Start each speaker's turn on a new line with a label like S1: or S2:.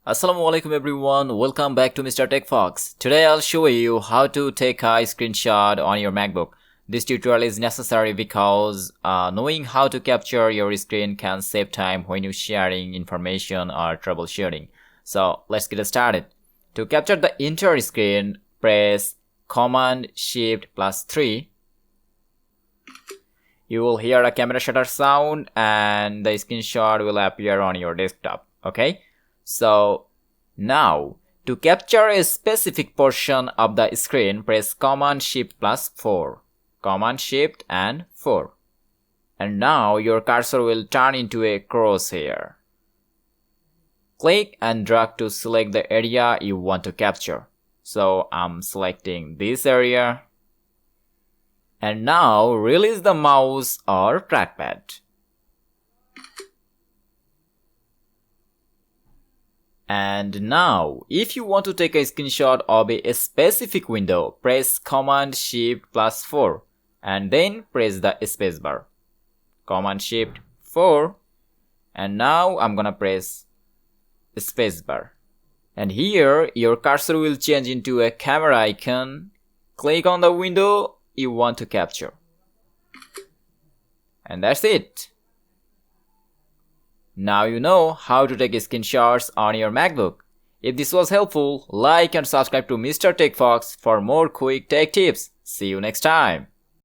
S1: Assalamualaikum everyone, welcome back to Mr. TECHFOX. Today I'll show you how to take a screenshot on your MacBook. This tutorial is necessary because knowing how to capture your screen can save time when you're sharing information or troubleshooting. So let's get started. To capture the entire screen, press Command-Shift+3. You will hear a camera shutter sound and the screenshot will appear on your desktop. Okay? So now to capture a specific portion of the screen, press Command-Shift+4. Command-Shift and 4. And now your cursor will turn into a crosshair. Click and drag to select the area you want to capture. So I'm selecting this area. And now release the mouse or trackpad. And now, if you want to take a screenshot of a specific window, press Command-Shift+4 and then press the spacebar. Command-Shift-4 and now I'm gonna press spacebar. And here, your cursor will change into a camera icon. Click on the window you want to capture. And that's it. Now you know how to take screenshots on your MacBook. If this was helpful, like and subscribe to Mr. TECHFOX for more quick tech tips. See you next time.